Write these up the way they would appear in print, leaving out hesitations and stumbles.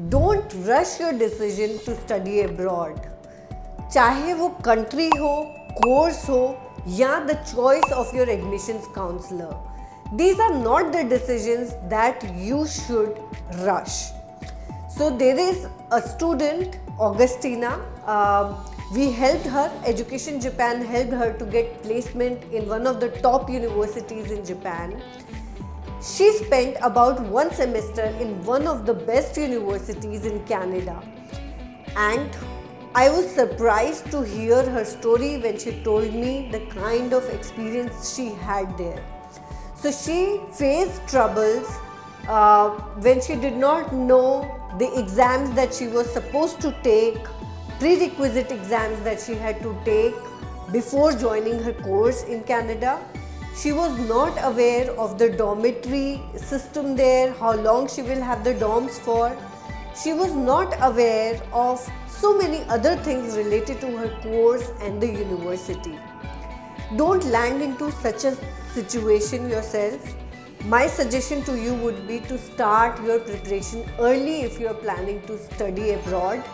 Don't rush your decision to study abroad. चाहे वो country हो, course हो या the choice of your admissions counselor. These are not the decisions that you should rush. So there is a student, Augustina. We helped her, Education Japan helped her to get placement in one of the top universities in Japan. She spent about one semester in one of the best universities in Canada. And I was surprised to hear her story when she told me the kind of experience she had there. So she faced troubles when she did not know the exams that she was supposed to take, prerequisite exams that she had to take before joining her course in Canada. She was not aware of the dormitory system there, how long she will have the dorms for. She was not aware of so many other things related to her course and the university. Don't land into such a situation yourself. My suggestion to you would be to start your preparation early if you are planning to study abroad,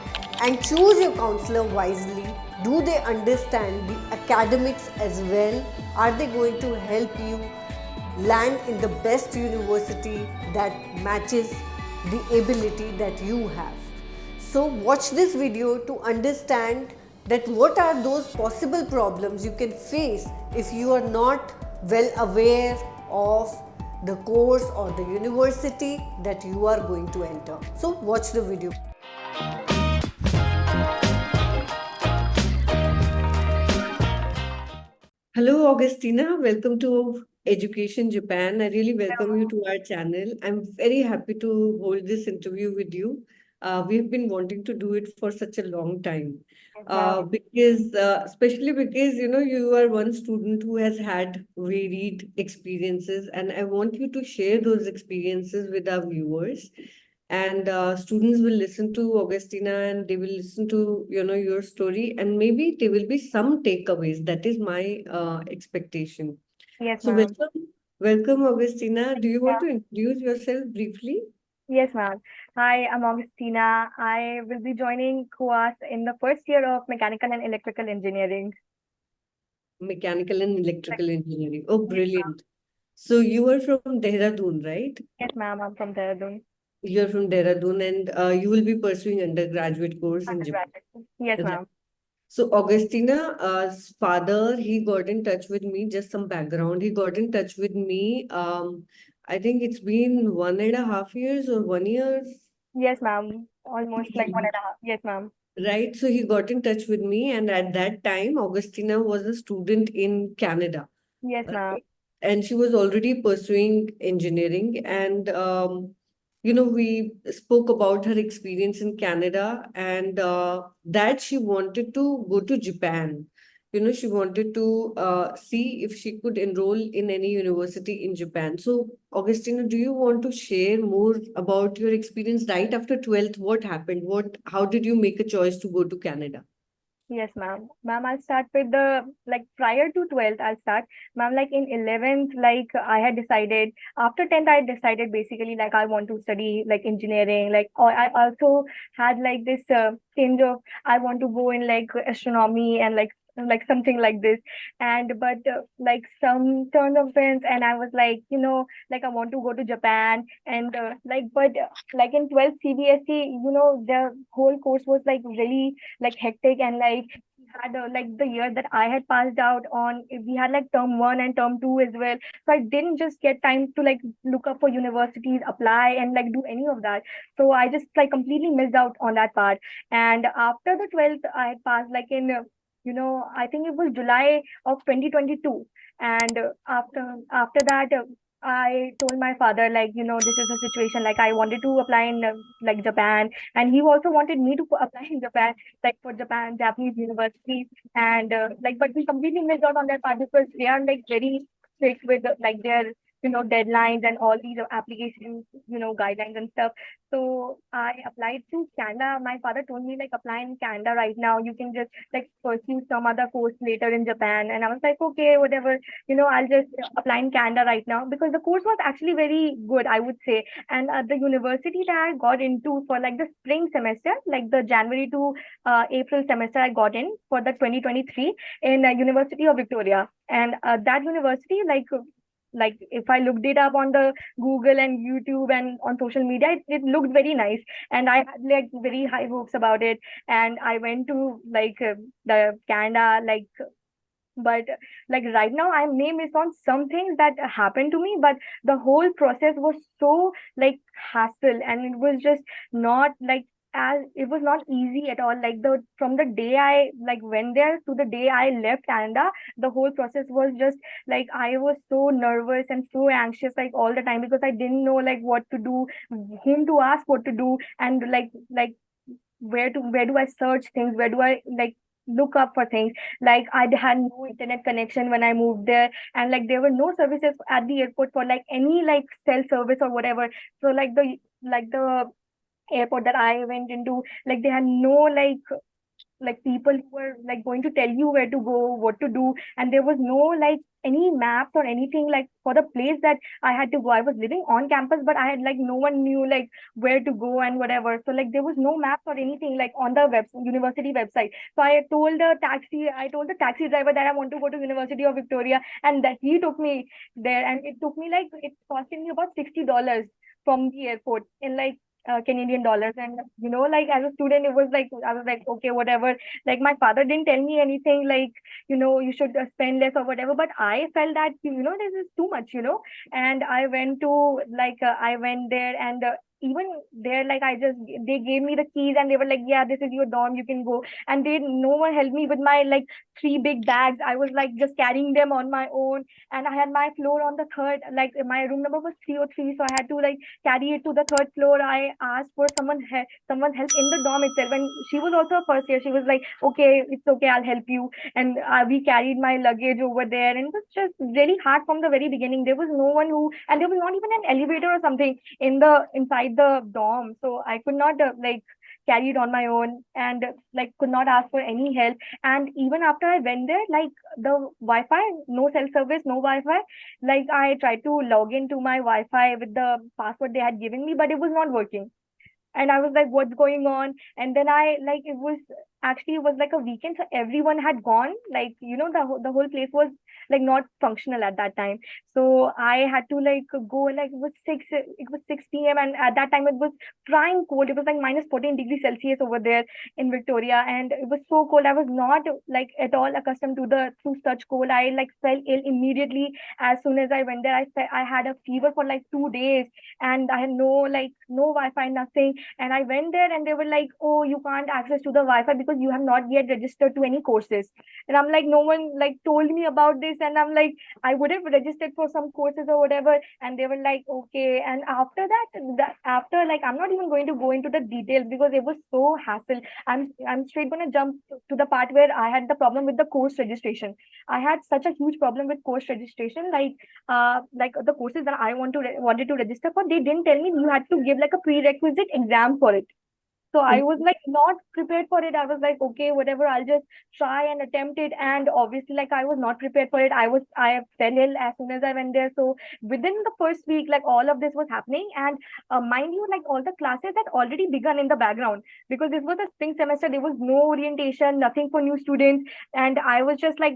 and choose your counselor wisely. Do they understand the academics as well? Are they going to help you land in the best university that matches the ability that you have? So watch this video to understand that what are those possible problems you can face if you are not well aware of the course or the university that you are going to enter. So watch the video. Hello, Augustina. Welcome to Education Japan. I really welcome you to our channel. I'm very happy to hold this interview with you. We've been wanting to do it for such a long time. Especially because, you are one student who has had varied experiences, and I want you to share those experiences with our viewers. And students will listen to Augustina, and they will listen to your story, and maybe there will be some takeaways. That is my expectation. Yes, So ma'am. welcome, Augustina. Do you want Yeah. to introduce yourself briefly? Yes, ma'am. Hi, I'm Augustina. I will be joining KUAS in the first year of Mechanical and Electrical Engineering. Mechanical and electrical engineering. Oh, Yes, ma'am. brilliant. So you are from Dehradun, right? Yes, ma'am. I'm from Dehradun. You're from Dehradun, and you will be pursuing undergraduate course in Japan. Undergraduate. Yes, Right. ma'am. So Augustina's father, he got in touch with me, just some background. He got in touch with me. I think it's been 1.5 years or 1 year. Yes, ma'am. Almost like one He- and a half. Yes, ma'am. Right. So he got in touch with me, and at that time, Augustina was a student in Canada. Yes, ma'am. And she was already pursuing engineering. And we spoke about her experience in Canada, and that she wanted to go to Japan. She wanted to see if she could enroll in any university in Japan. So Augustina, do you want to share more about your experience right after 12th? What happened? How did you make a choice to go to Canada? Yes, ma'am. Ma'am, I'll start with the like prior to 12th, I'll start. Ma'am, like in 11th, like I had decided, after 10th, I had decided basically like I want to study like engineering, like, or I also had like this change of I want to go in like astronomy and like something like this. And but like some turn of events, and I was like, like I want to go to Japan. And like in 12th CBSE, the whole course was like really like hectic, and like we had like the year that I had passed out on, we had like term one and term two as well. So I didn't just get time to like look up for universities, apply, and like do any of that. So I just like completely missed out on that part. And after the 12th, I had passed like in I think it was July of 2022. And after that, I told my father, like, this is a situation, like I wanted to apply in like Japan, and he also wanted me to apply in Japan, like for Japanese universities. And like, but we completely missed out on that part because they are like very strict with like their deadlines and all these applications, guidelines and stuff. So I applied to Canada. My father told me like apply in Canada right now. You can just like pursue some other course later in Japan. And I was like, okay, whatever, I'll just apply in Canada right now because the course was actually very good, I would say. And the university that I got into for like the spring semester, like the January to April semester, I got in for the 2023 in University of Victoria. And that university, like if I looked it up on the Google and YouTube and on social media, it looked very nice, and I had like very high hopes about it. And I went to like the Canada, but like right now I may miss on some things that happened to me, but the whole process was so like hassle, and it was just not like as it was not easy at all. Like the from the day I like went there to the day I left Canada, the whole process was just like I was so nervous and so anxious like all the time because I didn't know like what to do, whom to ask what to do, and like where do I search things, where do I like look up for things. Like I had no internet connection when I moved there, and like there were no services at the airport for like any like cell service or whatever. So like the airport that I went into, like they had no like people who were like going to tell you where to go, what to do, and there was no like any maps or anything like for the place that I had to go. I was living on campus, but I had like no one knew like where to go and whatever. So like there was no maps or anything like on the university website. So I told the taxi driver that I want to go to University of Victoria, and that he took me there, and it took me like it costed me about $60 from the airport in like Canadian dollars. And like as a student, it was like I was like, okay, whatever. Like my father didn't tell me anything like, you should spend less or whatever. But I felt that, this is too much, And I went to I went there, and even there, like they gave me the keys, and they were like, yeah, this is your dorm, you can go. And no one helped me with my like three big bags. I was like just carrying them on my own, and I had my floor on the third, like my room number was 303, so I had to like carry it to the third floor. I asked for someone help in the dorm itself, and she was also a first year. She was like, okay, it's okay, I'll help you. And we carried my luggage over there, and it was just really hard from the very beginning. There was no one who, and there was not even an elevator or something inside the dorm, so I could not like carry it on my own, and like could not ask for any help. And even after I went there, like the Wi-Fi, no cell service, no Wi-Fi. Like I tried to log into my Wi-Fi with the password they had given me, but it was not working. And I was like, what's going on? And then I like it was like a weekend, so everyone had gone. Like, the whole place was like not functional at that time. So I had to like go, like it was 6 p.m. and at that time it was prime cold. It was like minus 14 degrees Celsius over there in Victoria, and it was so cold. I was not like at all accustomed to such cold. I like fell ill immediately as soon as I went there. I had a fever for like 2 days, and I had no Wi-Fi, nothing. And I went there, and they were like, oh, you can't access to the Wi-Fi because you have not yet registered to any courses. And I'm like, no one like told me about this. And I'm like, I would have registered for some courses or whatever. And they were like, okay. And after after like, I'm not even going to go into the details because it was so hassle. I'm straight going to jump to the part where I had the problem with the course registration. I had such a huge problem with course registration. Like the courses that I wanted to register for, they didn't tell me you had to give like a prerequisite exam for it. So I was like not prepared for it. I was like, okay, whatever, I'll just try and attempt it. And obviously, like I was not prepared for it. I fell ill as soon as I went there. So within the first week, like all of this was happening. And mind you, like all the classes had already begun in the background because this was a spring semester. There was no orientation, nothing for new students. And I was just like,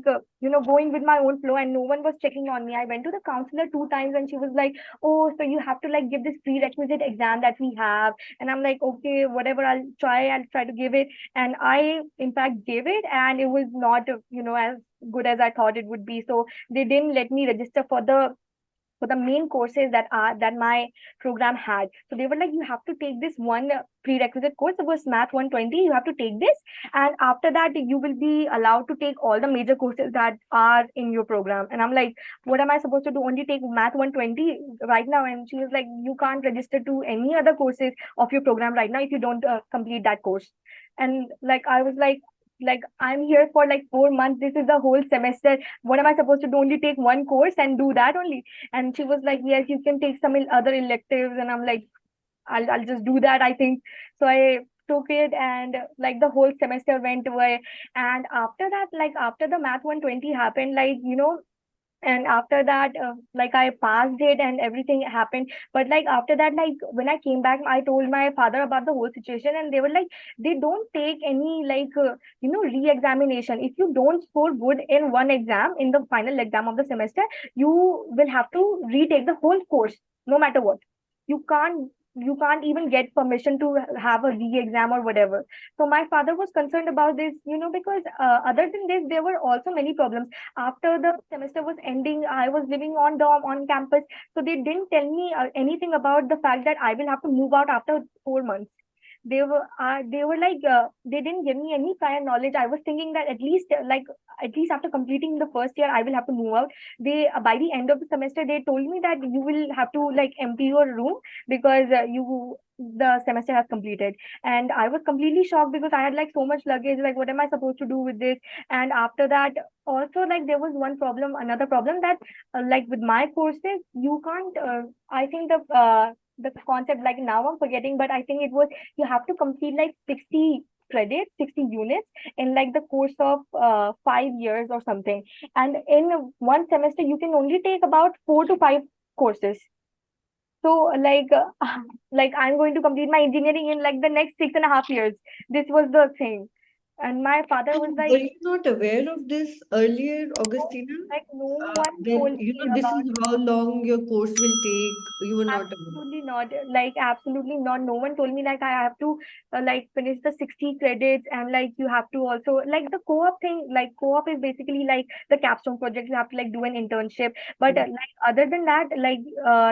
going with my own flow, and no one was checking on me. I went to the counselor 2 times, and she was like, oh, so you have to like give this prerequisite exam that we have. And I'm like, okay, whatever, I'll try to give it. And I in fact gave it, and it was not as good as I thought it would be. So they didn't let me register for the main courses that my program had. So they were like, you have to take this one prerequisite course. It was Math 120. You have to take this, and after that, you will be allowed to take all the major courses that are in your program. And I'm like, what am I supposed to do? Only take Math 120 right now? And she was like, you can't register to any other courses of your program right now if you don't complete that course. And like I was like, like I'm here for like 4 months. This is the whole semester. What am I supposed to do? Only take one course and do that only? And she was like, yes, you can take some other electives. And I'm like, I'll just do that, I think. So I took it, and like the whole semester went away. And after that, like after the math 120 happened, like, and after that, like I passed it and everything happened. But like after that, like when I came back, I told my father about the whole situation, and they were like, they don't take any like, re-examination. If you don't score good in one exam, in the final exam of the semester, you will have to retake the whole course, no matter what. You can't even get permission to have a re-exam or whatever. So my father was concerned about this, because other than this, there were also many problems. After the semester was ending, I was living on dorm on campus, so they didn't tell me anything about the fact that I will have to move out after 4 months. They were like, they didn't give me any prior knowledge. I was thinking that at least after completing the first year, I will have to move out. They by the end of the semester, they told me that you will have to like empty your room, because you the semester has completed. And I was completely shocked, because I had like so much luggage. Like, what am I supposed to do with this? And after that, also, like, there was another problem, that like with my courses, you can't I think the concept, like, now I'm forgetting, but I think it was, you have to complete like 60 credits, 60 units in like the course of 5 years or something. And in one semester, you can only take about 4 to 5 courses. So like, like I'm going to complete my engineering in like the next 6.5 years. This was the thing. And my father was And like, were you not aware of this earlier, no, Augustina? like no one That, told me this is about. how long your course will take. You were not aware. Absolutely not. Like, absolutely not. No one told me like I have to like finish the 60 credits, and like you have to also like the co-op thing. Like, co-op is basically like the capstone project. You have to like do an internship. But like other than that, like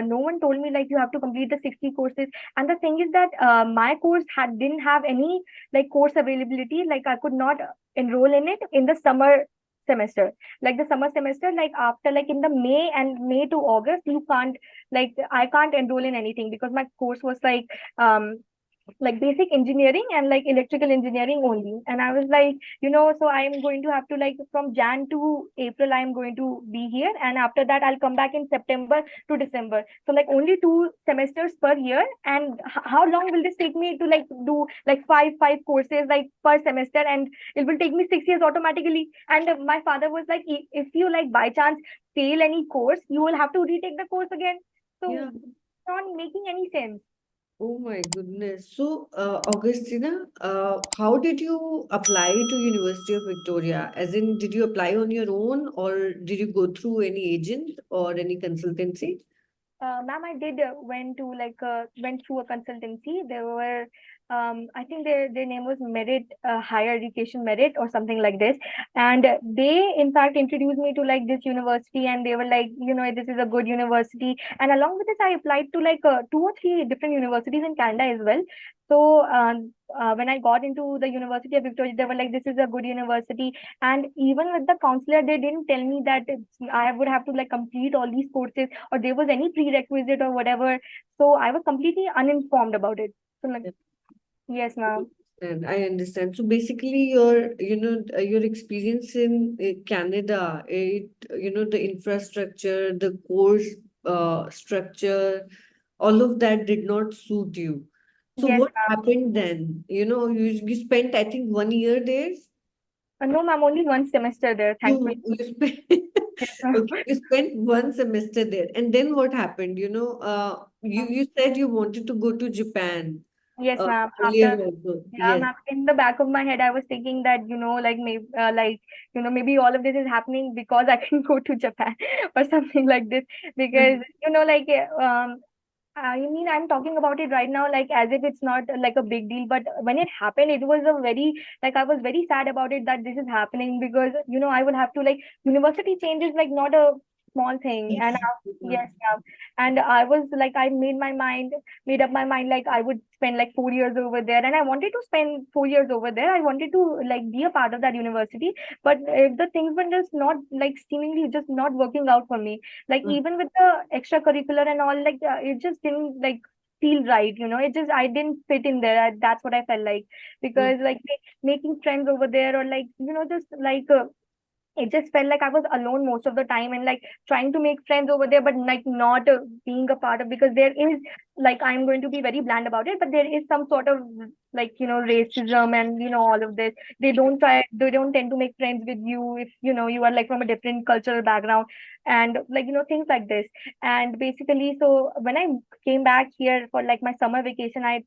no one told me like you have to complete the 60 courses. And the thing is that my course didn't have any like course availability. Like, I could not enroll in it in the summer semester. Like the summer semester, like after like in the May to August, you can't, like, I can't enroll in anything, because my course was like basic engineering and like electrical engineering only. And I was like, so I'm going to have to, like, from Jan to April, I'm going to be here, and after that I'll come back in September to December. So like only 2 semesters per year. And how long will this take me to like do like five courses like per semester? And it will take me 6 years automatically. And my father was like, If you like by chance fail any course, you will have to retake the course again. Yeah. So it's not making any sense. Oh my goodness. So, Augustina, how did you apply to University of Victoria? As in, did you apply on your own, or did you go through any agent or any consultancy? Ma'am, I did went through a consultancy. There were, I think their name was Merit, Higher Education Merit or something like this. And they in fact introduced me to like this university, and they were like, this is a good university. And along with this, I applied to like 2 or 3 different universities in Canada as well. So when I got into the University of Victoria, they were like, this is a good university. And even with the counselor, they didn't tell me that I would have to like complete all these courses, or there was any prerequisite or whatever. So I was completely uninformed about it. So like, yes, ma'am. And I understand. So basically, your experience in Canada, the infrastructure, the course structure, all of that did not suit you. So Yes, what ma'am. happened then? You spent, I think, 1 year there. No, ma'am, only one semester there, thankfully. You spent Yes, ma'am. okay, you spent 1 semester there. And then what happened? You said you wanted to go to Japan Yes, ma'am. earlier also. Yeah, Yes. ma'am. In the back of my head, I was thinking that, like maybe, maybe all of this is happening because I can go to Japan or something like this. Because, I mean, I'm talking about it right now, like as if it's not like a big deal. But when it happened, it was a very, like, I was very sad about it that this is happening, because, I would have to, like, university change is like not a small thing. And Yes. yes, yeah. And I was like, I made up my mind, like, I would spend like 4 years over there. And I wanted to spend 4 years over there. I wanted to, like, be a part of that university. But the things were just not, like, seemingly just not working out for me. Like, even with the extracurricular and all, like, it just didn't like feel right, you know. It just, I didn't fit in there. That's what I felt like, because like making friends over there, or like, you know, just like it just felt like I was alone most of the time, and like trying to make friends over there, but like not being a part of, because there is, like, I'm going to be very bland about it, but there is some sort of, like, you know, racism and, you know, all of this. They don't tend to make friends with you if, you know, you are like from a different cultural background, and like, you know, things like this. And basically, so when I came back here for like my summer vacation, I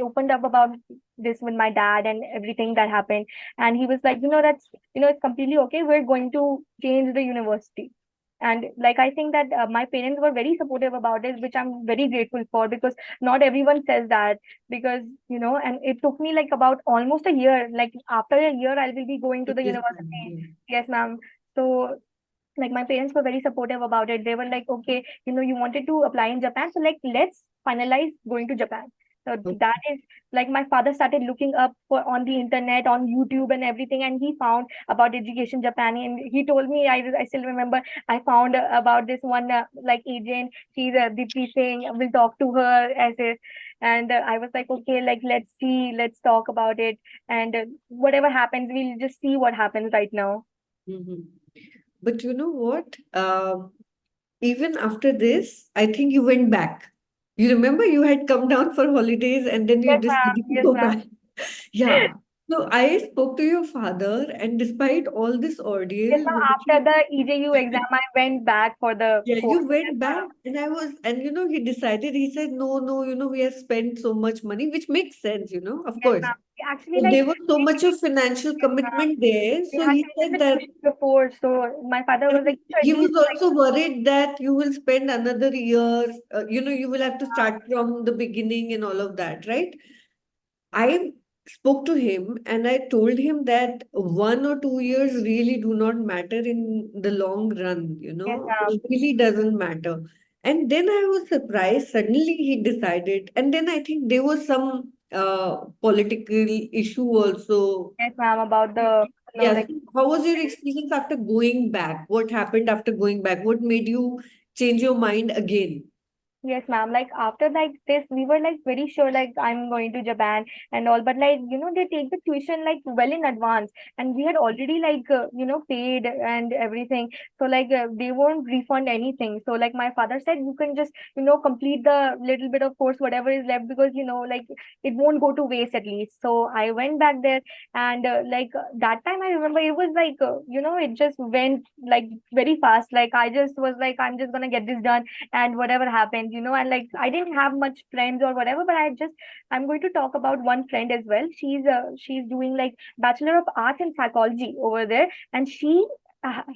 opened up about this with my dad and everything that happened. And he was like, you know, that's, you know, it's completely okay, we're going to change the university. And like, I think that my parents were very supportive about it, which I'm very grateful for, because not everyone says that. Because, you know, and it took me like about almost a year, like after a year I will be going to the university. Understand. Yes, ma'am. So like my parents were very supportive about it. They were like, okay, you know, you wanted to apply in Japan, so like let's finalize going to Japan. So Yeah. that is, like, my father started looking up for on the internet, on YouTube and everything, and he found about education Japan. And he told me, I still remember, I found about this one like agent. She's Deepti Singh, we'll talk to her as if. And I was like, okay, like let's see, let's talk about it. And whatever happens, we'll just see what happens right now. Mhm. But you know what? Even after this, I think you went back. You remember you had come down for holidays and then you Yes, ma'am. decided to Yes, go ma'am. back. Yeah. So I spoke to your father, and despite all this Yes, ordeal, ma'am. what After you, the EJU exam, I went back for the yeah, course. you Yes, went back, ma'am. and I was, and he decided, he said, no, no, we have spent so much money, which makes sense, of Yes, course. ma'am. Actually, So like, there was so much of financial yes, ma'am. commitment there. We So had he taken said the that. tuition before, so my father was And like, "So at he was least like, also worried that you will spend another year, you will have to uh, start from the beginning and all of that, right? I spoke to him and I told him that 1 or 2 years really do not matter in the long run, yes, it ma'am. really doesn't matter. And then I was surprised, suddenly he decided, and then I think there was some political issue also. Yes, ma'am. About the, you know, Yes. like, How was your experience after going back? What happened after going back? What made you change your mind again? yes, ma'am. Like after like this, we were like very sure like I'm going to Japan and all, but like, you know, they take the tuition like well in advance, and we had already like you know, paid and everything. So like they won't refund anything. So like my father said, you can just, you know, complete the little bit of course whatever is left, because, you know, like it won't go to waste at least. So I went back there, and that time I remember it was like you know, it just went like very fast. Like I just was like, I'm just gonna get this done, and whatever happens, you know. And like I didn't have much friends or whatever, but I'm going to talk about one friend as well. She's doing like Bachelor of Arts in Psychology over there, and she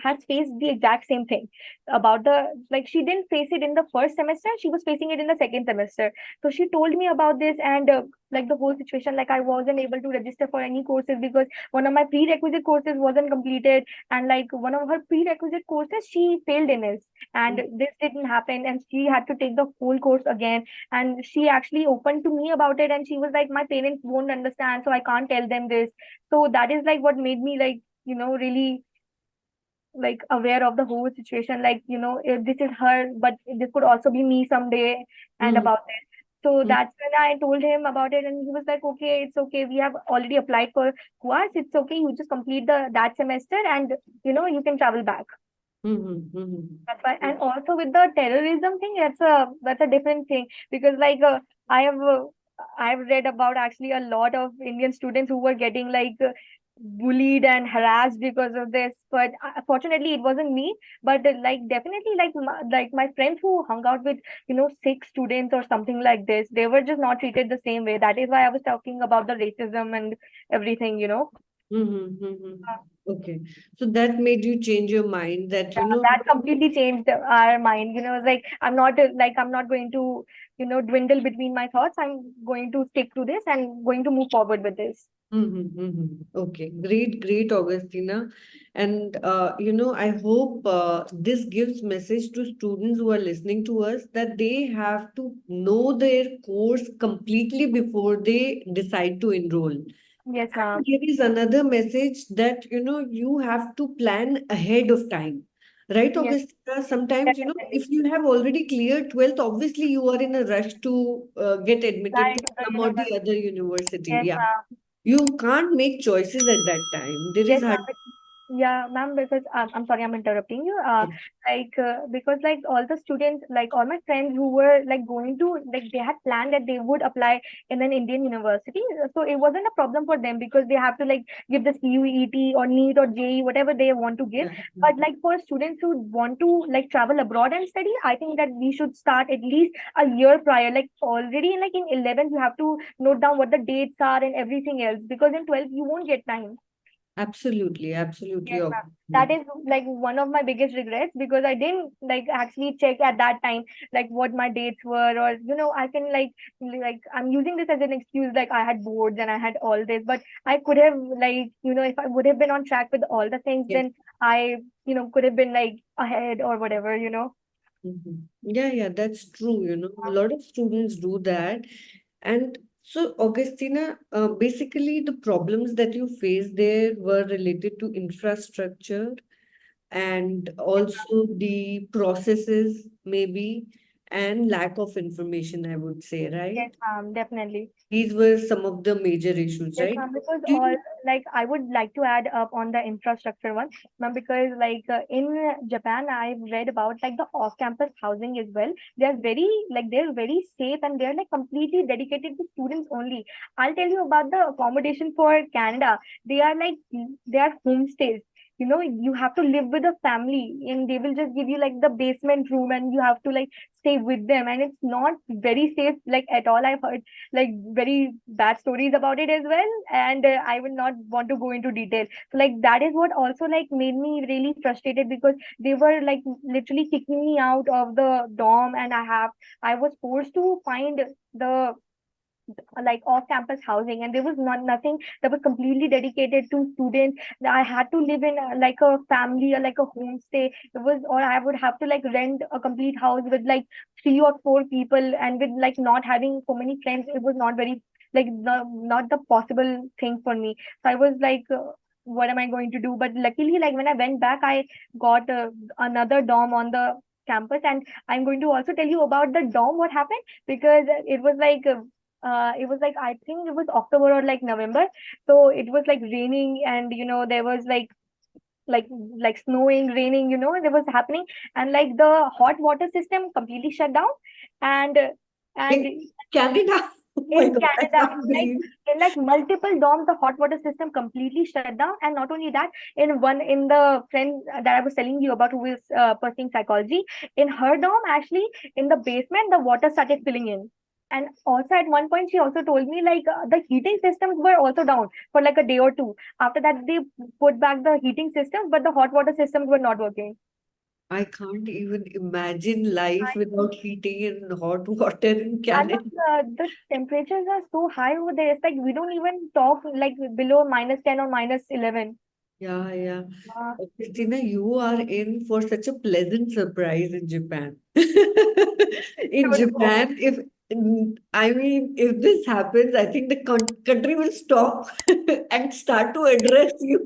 has faced the exact same thing about the, like, she didn't face it in the first semester, she was facing it in the second semester. So she told me about this, and like the whole situation, like I wasn't able to register for any courses because one of my prerequisite courses wasn't completed, and like one of her prerequisite courses she failed in it, and this didn't happen, and she had to take the whole course again. And she actually opened to me about it, and she was like, my parents won't understand, so I can't tell them this. So that is like what made me like, you know, really like aware of the whole situation, like, you know, if this is her, but this could also be me someday, and Mhm. about it. So Mhm. that's when I told him about it, and he was like, okay, it's okay, we have already applied for course, it's okay, you just complete the that semester, and you know, you can travel back. Mhm. Mhm. That's why. And also with the terrorism thing, that's a different thing, because like I have I've read about actually a lot of Indian students who were getting like bullied and harassed because of this. But fortunately, it wasn't me. But like definitely, like my friends who hung out with, you know, Sikh students or something like this, they were just not treated the same way. That is why I was talking about the racism and everything. You know. Mhm. Mhm. Okay. So that made you change your mind that, That completely changed our mind. You know, it's like I'm not going to, you know, dwindle between my thoughts. I'm going to stick to this and going to move forward with this. Okay, great, great, Augustina. And I hope this gives message to students who are listening to us that they have to know their course completely before they decide to enroll. Yes, ma'am. Here is another message that you have to plan ahead of time. Right, Yes, Augustina? Sometimes, definitely. if you have already cleared 12th, obviously you are in a rush to get admitted Apply to to the some or the university. other university. Yes, Yeah. ma'am. You can't make choices at that time. There is Yes, hard. ma'am. Yeah, ma'am, because I'm sorry, I'm interrupting you. Because like all the students, like all my friends who were like going to, like they had planned that they would apply in an Indian university. So it wasn't a problem for them because they have to like give the CUET or NEET or JEE, whatever they want to give. Yeah. But like for students who want to like travel abroad and study, I think that we should start at least a year prior. Like already like in 11th, you have to note down what the dates are and everything else because in 12th, you won't get time. Absolutely, absolutely, Yes, ma'am. That Augustina. is like one of my biggest regrets because I didn't like actually check at that time like what my dates were or I can like I'm using this as an excuse like I had boards and I had all this but I could have like if I would have been on track with all the things Yes. then I could have been like ahead or whatever. Yeah, yeah, that's true. A lot of students do that. And so, Augustina, basically the problems that you faced there were related to infrastructure and also the processes, maybe, and lack of information, I would say, Yes, right? definitely. These were some of the major issues, Yes, right? ma'am, because Do all you? like I would like to add up on the infrastructure one, ma'am, because in Japan I've read about like the off-campus housing as well. They're very safe and they're like completely dedicated to students only. I'll tell you about the accommodation for Canada. They are homestays. You have to live with a family and they will just give you like the basement room and you have to like stay with them and it's not very safe like at all. I've heard like very bad stories about it as well and I will not want to go into detail so like that is what also like made me really frustrated because they were like literally kicking me out of the dorm and I was forced to find the like off campus housing and there was not nothing that was completely dedicated to students. I had to live in like a family or like a homestay. It was or I would have to like rent a complete house with like three or four people and with like not having so many friends. It was not very like not the possible thing for me. So I was like what am I going to do? But luckily like when I went back I got another dorm on the campus and I'm going to also tell you about the dorm what happened because it was like I think it was October or like November. So it was like raining and there was like like snowing, raining, there was happening and like the hot water system completely shut down and and In Canada? Oh my in God, I Canada, can't believe. in like multiple dorms, the hot water system completely shut down. And not only that, in the friend that I was telling you about who is pursuing psychology, in her dorm, actually, in the basement, the water started filling in. And also at one point, she also told me like the heating systems were also down for like a day or two. After that, they put back the heating systems, but the hot water systems were not working. I can't even imagine life without heating and hot water in And Canada. the temperatures are so high over there. It's like we don't even talk like below -10 or -11. Yeah, yeah. Uh, Christina, you are in for such a pleasant surprise in Japan. In sure. Japan, I mean, if this happens, I think the country will stop and start to address you.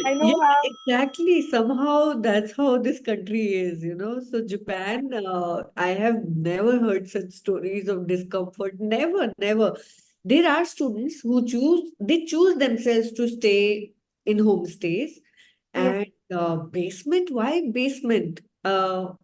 I know, Yeah, ma'am. exactly. Somehow that's how this country is. So Yes, Japan, I have never heard such stories of discomfort. Never, never. There are students who they choose themselves to stay in homestays yes. and basement. Why basement? I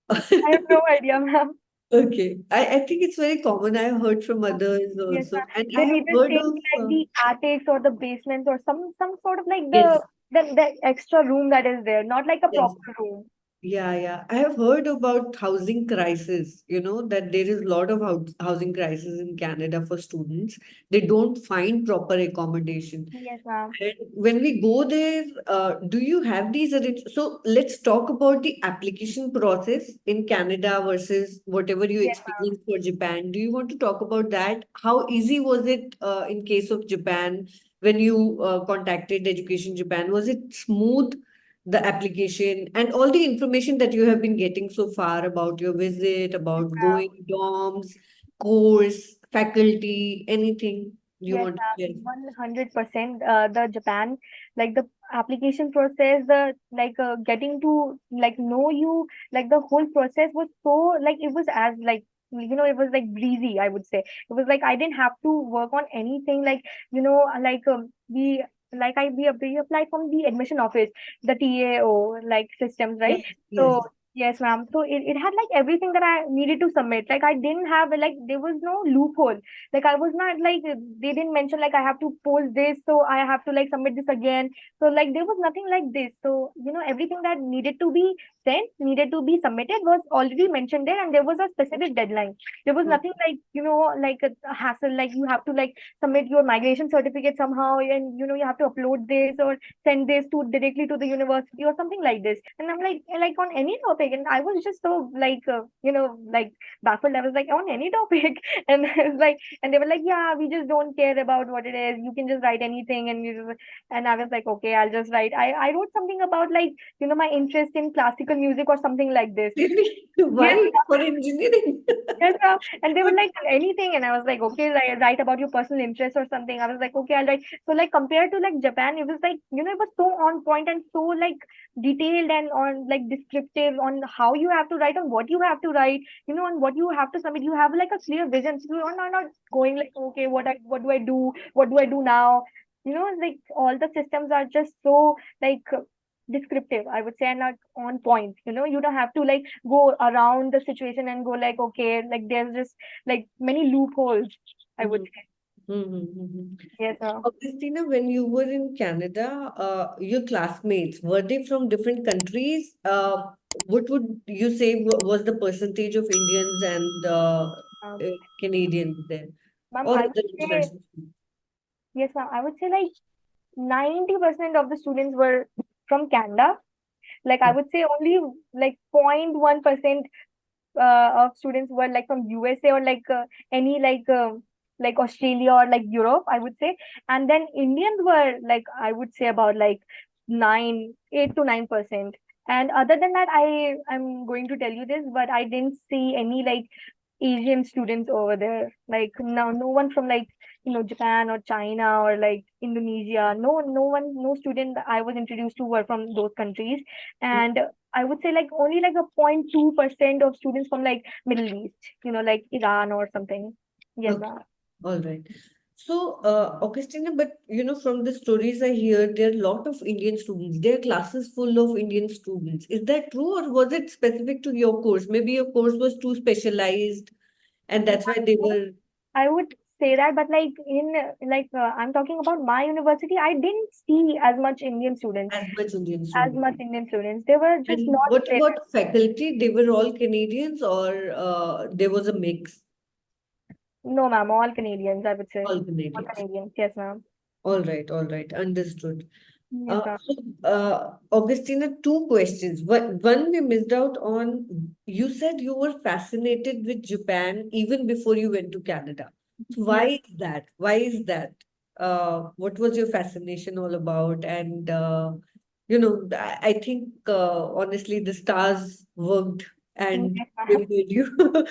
have no idea, ma'am. Okay, I think it's very common. I've heard from others Yes, also, ma'am. and I They'll have either heard stay in of like the attics or the basements or some sort of like yes, the extra room that is there, not like a yes. proper room. Yeah, yeah. I have heard about housing crisis, that there is a lot of housing crisis in Canada for students. They don't find proper accommodation. Yes, ma'am. And when we go there, do you have these So let's talk about the application process in Canada versus whatever you Yes, ma'am. experienced for Japan. Do you want to talk about that? How easy was it in case of Japan when you contacted Education Japan? Was it smooth, the application and all the information that you have been getting so far about your visit, about going dorms, course, faculty, anything? You Yes, want to share? 100%. The Japan, like the application process, the like getting to like know you, like the whole process was so like it was as like it was like breezy, I would say. It was like I didn't have to work on anything. Like like we we applied from the admission office, the TAO like systems, right? Yes, yes. So yes, ma'am. So it had like everything that I needed to submit. Like I didn't have like there was no loophole. Like I was not like they didn't mention like I have to post this, so I have to like submit this again. So like there was nothing like this. So everything that needed to be sent, needed to be submitted was already mentioned there, and there was a specific deadline. There was Mm, nothing like like a hassle, like you have to like submit your migration certificate somehow, and you have to upload this or send this to directly to the university or something like this. And I'm like on any topic, and I was just so like like baffled. I was like on any topic, and I was like, and they were like, yeah, we just don't care about what it is. You can just write anything. And I was like, okay, I'll just write. I wrote something about like, my interest in classical music or something like this. really? Yes, Why? For engineering? yes, and they were like anything, and I was like, okay, write about your personal interest or something. I was like, okay, I'll write. So like compared to like Japan, it was like it was so on point and so like detailed and on like descriptive on how you have to write, on what you have to write, on what you have to submit. You have like a clear vision. So you're not going like, okay, what do I do? What do I do now? Like all the systems are just so like descriptive, I would say, and not on point. You don't have to like go around the situation and go like, okay, like there's just like many loopholes, I would Mhm, say. mhm, mhm. Yes, Christina, when you were in Canada, your classmates, were they from different countries? What would you say was the percentage of Indians and um, Canadians there, ma'am, or I would other say, international students? yes, ma'am, I would say like 90% of the students were from Canada. Like I would say only like 0.1% of students were like from USA or like any like Australia or like Europe, I would say. And then Indians were like, I would say about like 8 to 9%. And other than that, I'm going to tell you this, but I didn't see any like Asian students over there. Like no one from like Japan or China or like Indonesia. No one, no student that I was introduced to were from those countries. And I would say like only like a 0.2% of students from like Middle East, like Iran or something. Yes, Okay, ma'am. all right. So, Augustina, but from the stories I hear, there are a lot of Indian students. There are classes full of Indian students. Is that true, or was it specific to your course? Maybe your course was too specialized, and that's why they were I would say that, but like in I'm talking about my university, I didn't see as much Indian students, as much Indian as students. much Indian students. They were just And not what there. about faculty? They were all Canadians, or there was a mix? No, ma'am, all Canadians, I would say. All All Canadians. Canadians, yes, ma'am. All right, understood. Yes, ma'am. Augustina, two questions. One we missed out on. You said you were fascinated with Japan even before you went to Canada. So why Yes. is that? Why is that? What was your fascination all about? And I think honestly the stars worked and Yes, they ma'am. made you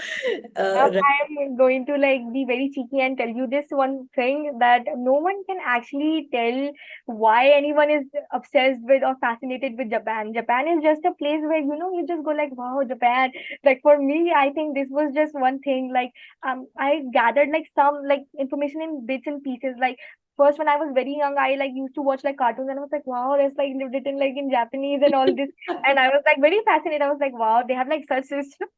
right. I'm going to like be very cheeky and tell you this one thing, that no one can actually tell why anyone is obsessed with or fascinated with Japan. Japan is just a place where you just go like, wow, Japan. Like for me, I think this was just one thing. Like I gathered like some like information in bits and pieces. Like first when I was very young, I like used to watch like cartoons, and I was like, wow, there's like written like in Japanese and all this. And I was like very fascinated. I was like, wow, they have like such system.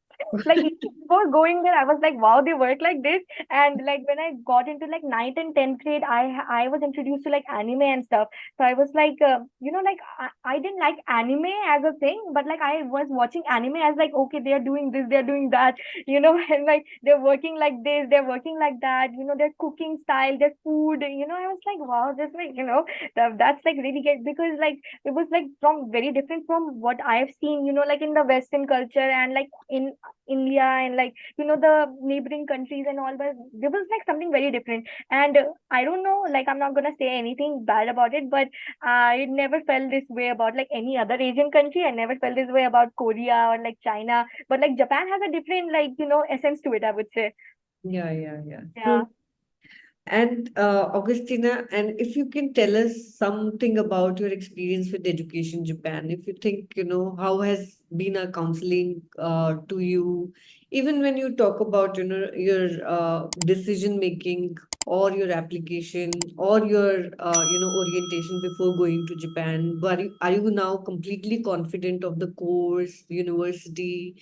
Like before going there, I was like, wow, they work like this. And like when I got into like ninth and 10th grade, I was introduced to like anime and stuff. So I was like, like I didn't like anime as a thing, but like I was watching anime as like, okay, they are doing this, they're doing that, and like they're working like this, they're working like that, their cooking style, their food, I was like, wow, this like, that's like really good, because like it was like from very different from what I've seen, like in the Western culture and like in India and like the neighboring countries and all, but there was like something very different. And I don't know, like I'm not gonna say anything bad about it, but I never felt this way about like any other Asian country. I never felt this way about Korea or like China, but like Japan has a different like essence to it, I would say. Yeah, yeah, yeah. Yeah. True. And Augustina, and if you can tell us something about your experience with Education Japan, if you think, how has been our counseling to you, even when you talk about, your decision making or your application or your, orientation before going to Japan, are you now completely confident of the course, university,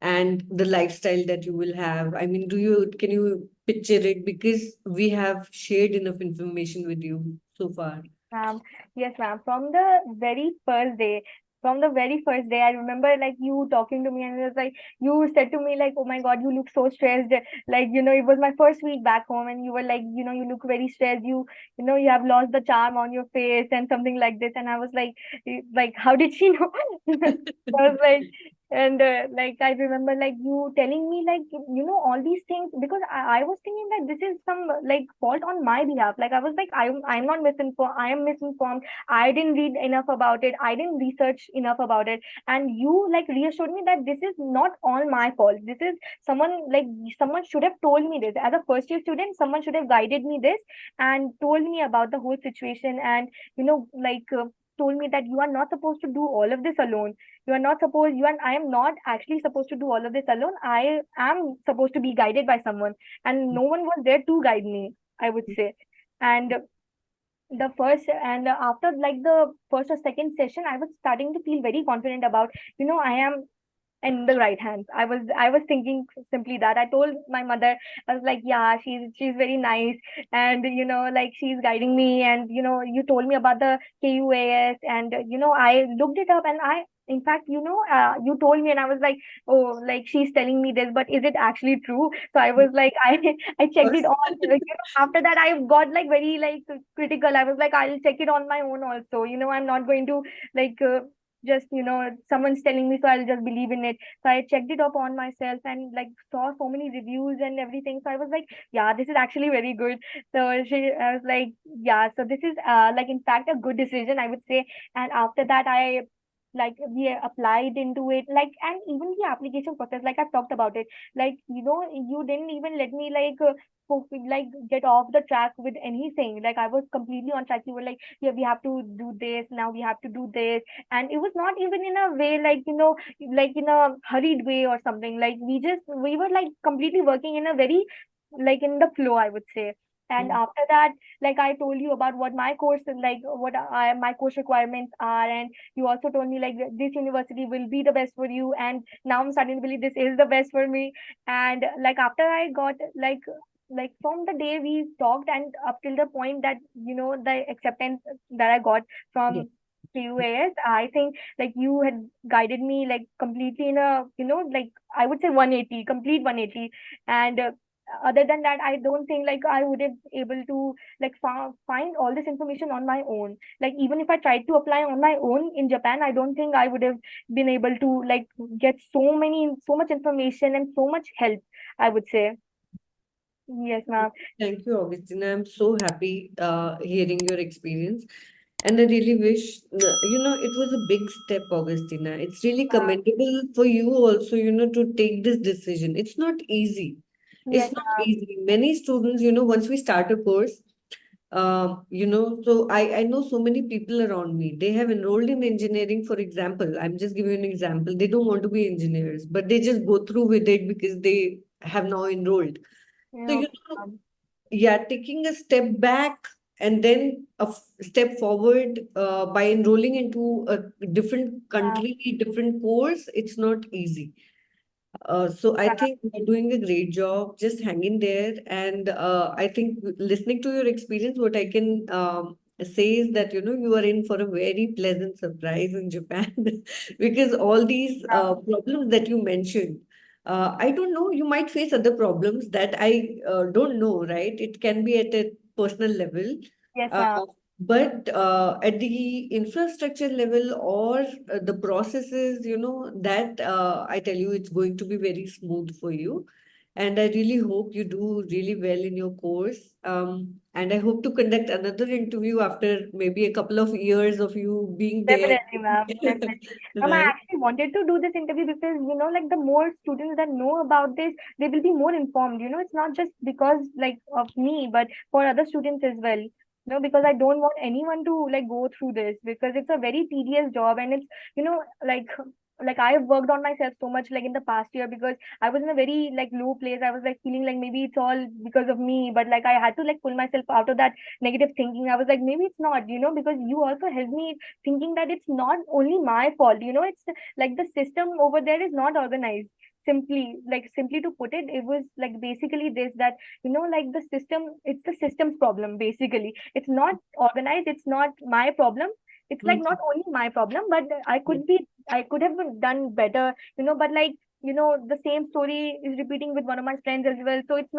and the lifestyle that you will have? I mean, can you picture it? Because we have shared enough information with you so far. Ma'am, yes, ma'am. From the very first day, I remember like you talking to me, and it was like you said to me like, "Oh my God, you look so stressed." Like, it was my first week back home, and you were like, you look very stressed. You have lost the charm on your face and something like this. And I was like, how did she know? I was like, and like I remember like you telling me like all these things, because I was thinking that this is some like fault on my behalf. Like I was like, I'm not misinformed. I am misinformed. I didn't read enough about it. I didn't research enough about it. And you like reassured me that this is not all my fault. This is someone should have told me this. As a first year student, someone should have guided me this and told me about the whole situation. And told me that you are not supposed to do all of this alone. I am not actually supposed to do all of this alone. I am supposed to be guided by someone, and no one was there to guide me, I would say. And after like the first or second session, I was starting to feel very confident about, I am in the right hands. I was thinking simply that. I told my mother, I was like, yeah, she's very nice, and like she's guiding me. And you told me about the KUAS, and I looked it up, and I in fact, you told me, and I was like, oh, like she's telling me this, but is it actually true? So I was like, I checked it First, on. After that, I got like very like critical. I was like, I'll check it on my own also. I'm not going to like. Just someone's telling me, so I'll just believe in it. So I checked it up on myself and like saw so many reviews and everything. So I was like, yeah, this is actually very good. I was like, yeah, so this is like in fact a good decision, I would say. And after that, I like we applied into it, like, and even the application process, like I've talked about it, like you didn't even let me like get off the track with anything. Like I was completely on track. You were like, yeah, we have to do this now, we have to do this. And it was not even in a way like like in a hurried way or something. Like we were like completely working in a very like in the flow, I would say. And after that, like I told you about what my course is like, my course requirements are. And you also told me like this university will be the best for you, and now I'm starting to believe this is the best for me. And like after I got like from the day we talked and up till the point that the acceptance that I got yes. from QAS, I think like you had guided me like completely in a like I would say 180, complete 180. And other than that, I don't think like I would have able to like find all this information on my own. Like even if I tried to apply on my own in Japan, I don't think I would have been able to like get so much information and so much help, I would say. Yes, ma'am. Thank you, Augustina. I'm so happy hearing your experience. And I really wish, it was a big step, Augustina. It's really commendable for you also, to take this decision. It's not easy. Yes, It's not ma'am. easy. Many students, once we start a course, so I know so many people around me. They have enrolled in engineering, for example. I'm just giving you an example. They don't want to be engineers, but they just go through with it because they have now enrolled. So, Okay, ma'am. yeah, taking a step back and then step forward by enrolling into a different Ma'am. country, different course, it's not easy. So I think you're doing a great job. Just hang in there. And I think listening to your experience, what I can say is that, you are in for a very pleasant surprise in Japan because all these Ma'am. problems that you mentioned, I don't know, you might face other problems that I don't know, right? It can be at a personal level. Yes, Uh, ma'am. but at the infrastructure level or the processes, that I tell you, it's going to be very smooth for you. And I really hope you do really well in your course. And I hope to conduct another interview after maybe a couple of years of you being there. Definitely, ma'am. Definitely. I Right? actually wanted to do this interview because, like the more students that know about this, they will be more informed. It's not just because like of me, but for other students as well. Because I don't want anyone to like go through this because it's a very tedious job and it's, like I've worked on myself so much like in the past year because I was in a very like low place. I was like feeling like maybe it's all because of me, but like I had to like pull myself out of that negative thinking. I was like, maybe it's not, because you also helped me thinking that it's not only my fault. It's like the system over there is not organized. Simply to put it, it was like basically this that like the system, it's the system's problem basically. It's not organized, it's not my problem. It's like not Mhm. only my problem, but I could have done better, but like the same story is repeating with one of my friends as well. So it's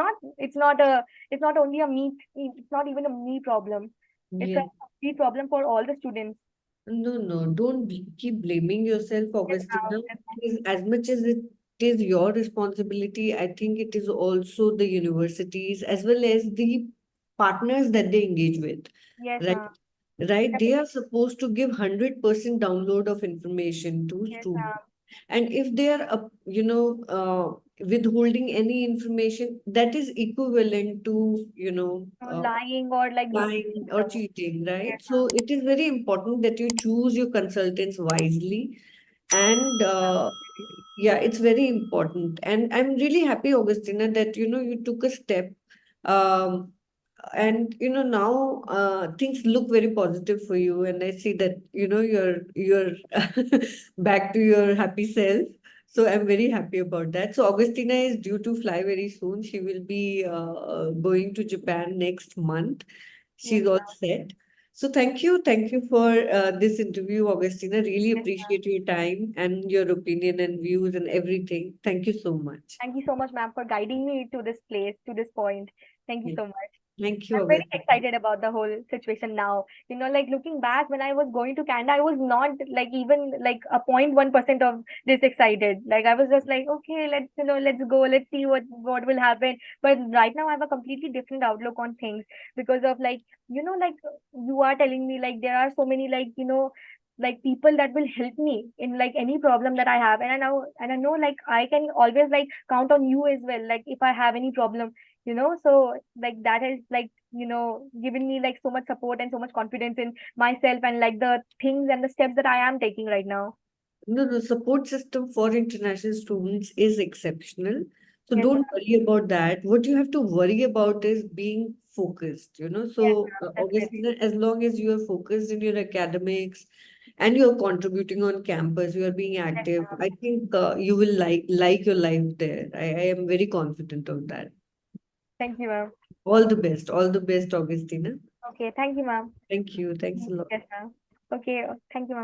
not only a me, it's not even a me problem. It's a Yeah. complete problem for all the students. No, no, don't keep blaming yourself, Yes, Augustina. ma'am. As much as it is your responsibility, I think it is also the universities as well as the partners that they engage with, Yes, right? ma'am. Right? They are supposed to give 100% download of information to Yes, students. ma'am. And if they are, withholding any information, that is equivalent to, Lying or like betraying lying or them. cheating, Yes, right? So ma'am. it is very important that you choose your consultants wisely. And yeah, it's very important. And I'm really happy, Augustina, that you took a step. Um, and now things look very positive for you, and I see that you're back to your happy self. So I'm very happy about that. So Augustina is due to fly very soon. She will be going to Japan next month. Yes, She's all ma'am. set. So thank you for this interview, Augustina. Really Yes, ma'am. appreciate your time and your opinion and views and everything. Thank you so much. Thank you so much, ma'am, for guiding me to this place, to this point. Thank you Yeah. so much. Thank you, I'm very Augustina. excited about the whole situation now. Like looking back when I was going to Canada, I was not like even like a 0.1% of this excited. Like I was just like, okay, let's go, let's see what will happen. But right now I have a completely different outlook on things because of like, like you are telling me like there are so many like, like people that will help me in like any problem that I have. And I know like I can always like count on you as well. Like if I have any problem, so like that has like given me like so much support and so much confidence in myself and like the things and the steps that I am taking right now. No, the support system for international students is exceptional. So Yes, don't ma'am. worry about that. What you have to worry about is being focused, Yes, So, ma'am. Definitely. Augustina, as long as you are focused in your academics and you're contributing on campus, you are being Yes, active, ma'am. I think you will like your life there. I am very confident of that. Thank you, ma'am. All the best. All the best, Augustina. Okay, thank you, ma'am. Thank you. Thanks a lot. Yes, ma'am. Okay, thank you, ma'am.